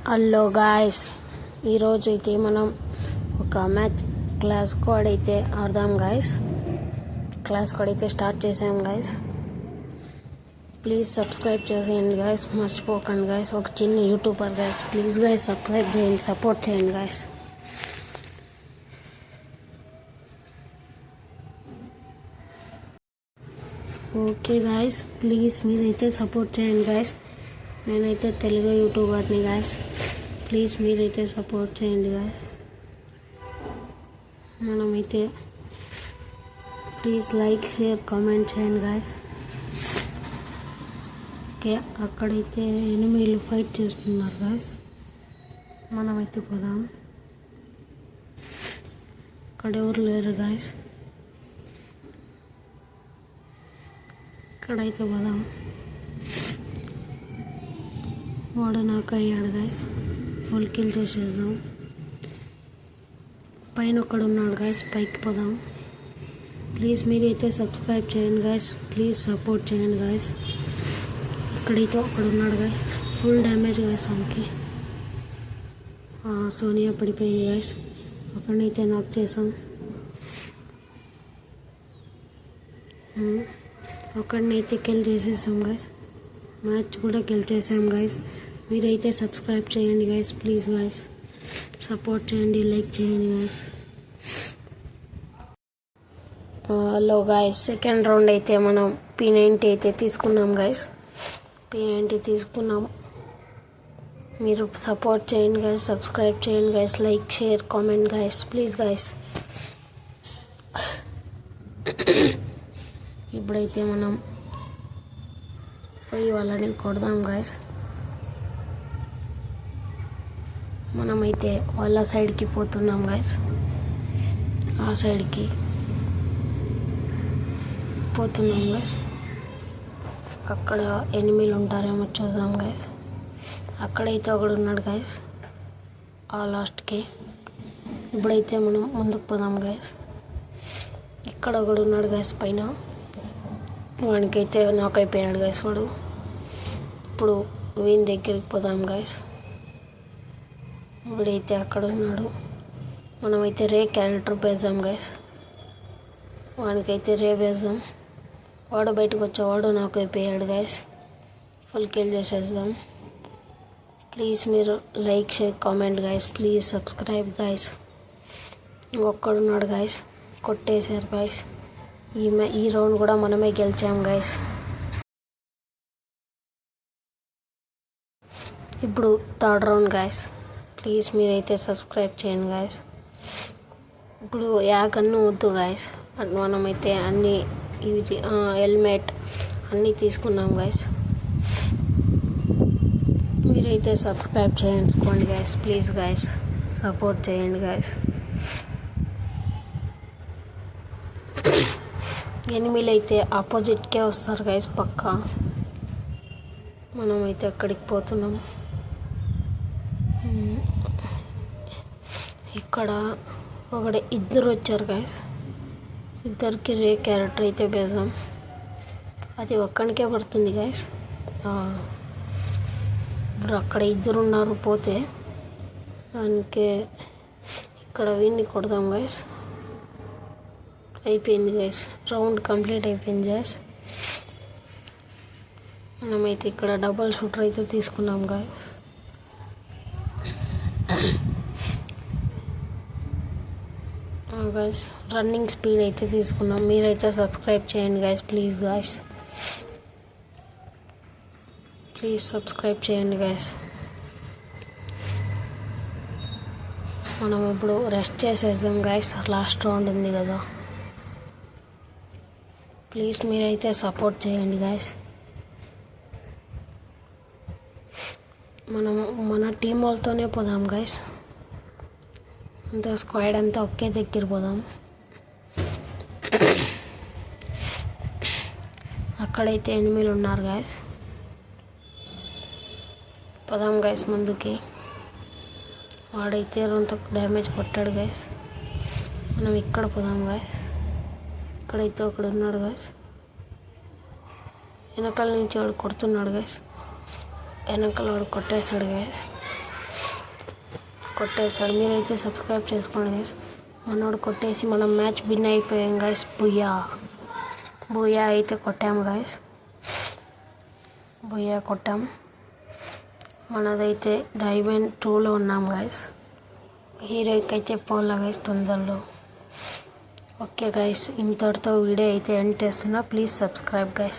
Hello guys, ఈరోజు అయితే మనం ఒక మ్యాచ్ క్లాస్ కోడ్ అయితే ఆడదాం గాయస్. క్లాస్ కోడ్ అయితే స్టార్ట్ చేసాం గాయస్. ప్లీజ్ సబ్స్క్రైబ్ చేసేయండి గాయస్, మర్చిపోకండి గాయస్. ఒక చిన్న YouTuber guys, please guys subscribe చేయండి, సపోర్ట్ చేయండి గాయస్. ఓకే గాయస్, ప్లీజ్ మీరైతే సపోర్ట్ చేయండి గాయస్. నేనైతే తెలుగు యూట్యూబర్ని గాయస్, ప్లీజ్ మీరైతే సపోర్ట్ చేయండి గాయస్. మనమైతే ప్లీజ్ లైక్ షేర్ కామెంట్ చేయండి గాయస్. ఓకే, అక్కడైతే ఎనిమిలు ఫైట్ చేస్తున్నారు గాయస్. మనమైతే పోదాం. అక్కడ ఎవరు లేరు గాయస్. ఇక్కడైతే పోదాం. వాడు నాకు అయ్యాడు గాయస్. ఫుల్ కిల్ చేసేద్దాం. పైన ఒక్కడు ఉన్నాడు గాయస్, పైకి పోదాం. ప్లీజ్ మీరైతే సబ్స్క్రైబ్ చేయండి గాయస్, ప్లీజ్ సపోర్ట్ చేయండి గాయస్. ఇక్కడైతే ఒకడు ఉన్నాడు గాయస్, ఫుల్ డ్యామేజ్ గాయస్. వానికి సోనియా పడిపోయింది గాయస్. ఒకడినైతే నాక్ చేసాం. ఒకడినైతే కిల్ చేసేసాం గాయస్. మ్యాచ్ కూడా గెలిచేసాం గాయస్. మీరైతే సబ్స్క్రైబ్ చేయండి గాయస్, ప్లీజ్ గాయస్ సపోర్ట్ చేయండి, లైక్ చేయండి guys. Hello guys, second round అయితే మనం P90 అయితే తీసుకున్నాం గాయస్. P90 తీసుకున్నాం. మీరు సపోర్ట్ చేయండి గాయస్, సబ్స్క్రైబ్ చేయండి guys, like share comment guys, please guys. ఇప్పుడైతే మనం పోయి వాళ్ళని కొడదాం గాయస్. మనమైతే వాళ్ళ సైడ్కి పోతున్నాం గాయస్. ఆ సైడ్కి పోతున్నాం గాయస్. అక్కడ ఎనిమిలు ఉంటారేమో చూద్దాం గాయస్. అక్కడైతే ఒకడు ఉన్నాడు గాయస్, ఆ లాస్ట్కి. ఇప్పుడైతే మనం ముందుకు పోదాం గాయస్. ఇక్కడ ఒకడు ఉన్నాడు గాయస్ పైన. వానికైతే నాక్ అయిపోయాడు గాయస్ వాడు. ఇప్పుడు వీని దగ్గరికి పోదాం గాయస్. వీడైతే అక్కడ ఉన్నాడు. మనమైతే రే క్యారెక్టర్ వేద్దాం గాయస్. వానికైతే రే వేద్దాం. వాడు బయటకు వచ్చేవాడు నాక్ అయిపోయాడు గాయస్. ఫుల్ కిల్ చేసేద్దాం. ప్లీజ్ మీరు like share comment guys, please subscribe guys. ఒక్కడున్నాడు గాయస్, కొట్టేశారు గాయస్. ఈ రౌండ్ కూడా మనమే గెలిచాం గాయస్. ఇప్పుడు థర్డ్ రౌండ్ గాయస్. ప్లీజ్ మీరైతే సబ్స్క్రైబ్ చేయండి గాయస్. ఇప్పుడు యాగన్ను వద్దు గాయస్. మనమైతే అన్నీ ఇది హెల్మెట్ అన్నీ తీసుకున్నాం గాయస్. మీరైతే సబ్స్క్రైబ్ చేసుకోండి గాయస్, ప్లీజ్ గాయస్ సపోర్ట్ చేయండి గాయస్. ఎనిమిలు అయితే ఆపోజిట్కే వస్తారు గాయస్ పక్కా. మనమైతే అక్కడికి పోతున్నాం. ఇక్కడ ఇద్దరు వచ్చారు గాయస్. ఇద్దరికి రే క్యారెక్టర్ అయితే వేద్దాం. అది ఒక్కడికే పడుతుంది గాయస్. ఇప్పుడు అక్కడ ఇద్దరు ఉన్నారు పోతే దానికి ఇక్కడ వీడిని కొడదాం గాయస్. అయిపోయింది గాయస్, రౌండ్ కంప్లీట్ అయిపోయింది గాయస్. మనమైతే ఇక్కడ డబల్ షూటర్ అయితే తీసుకున్నాం గాయస్. గాయస్ రన్నింగ్ స్పీడ్ అయితే తీసుకున్నాం. మీరైతే సబ్స్క్రైబ్ చేయండి guys, please guys please subscribe చేయండి గాయస్. మనం ఇప్పుడు రెస్ట్ చేసేద్దాం గాయస్, లాస్ట్ రౌండ్ ఉంది కదా. ప్లీజ్ మీరైతే సపోర్ట్ చేయండి గాయస్. మన టీం వాళ్ళతోనే పోదాం గాయస్. అంతా స్క్వాడ్ అంతా ఒకే దగ్గర పోదాం. అక్కడైతే ఎనిమిలు ఉన్నారు గాయస్. పోదాం గాయస్ ముందుకి. వాడైతే రొంత డ్యామేజ్ కొట్టాడు గాయస్. మనం ఇక్కడ పోదాం గాయస్. ఇక్కడైతే ఒకడు ఉన్నాడు గాయస్. వెనకాల నుంచి వాడు కొడుతున్నాడు గాయస్. వెనకాల వాడు కొట్టేశాడు గాయస్. కొట్టేశాడు. మీరైతే సబ్స్క్రైబ్ చేసుకోండి గైస్. మనోడు కొట్టేసి మనం మ్యాచ్ విన్ అయిపోయాం గైస్. బుయ్యా అయితే కొట్టాము గైస్. బుయ్యా కొట్టాం. మనదైతే డైమండ్ 2లో ఉన్నాం గైస్. హీరోకి అయితే పోలా గైస్ తొందరలో. ఓకే గైస్, ఇంతటితో వీడియో అయితే ఎండ్ చేస్తున్నా. Please subscribe guys.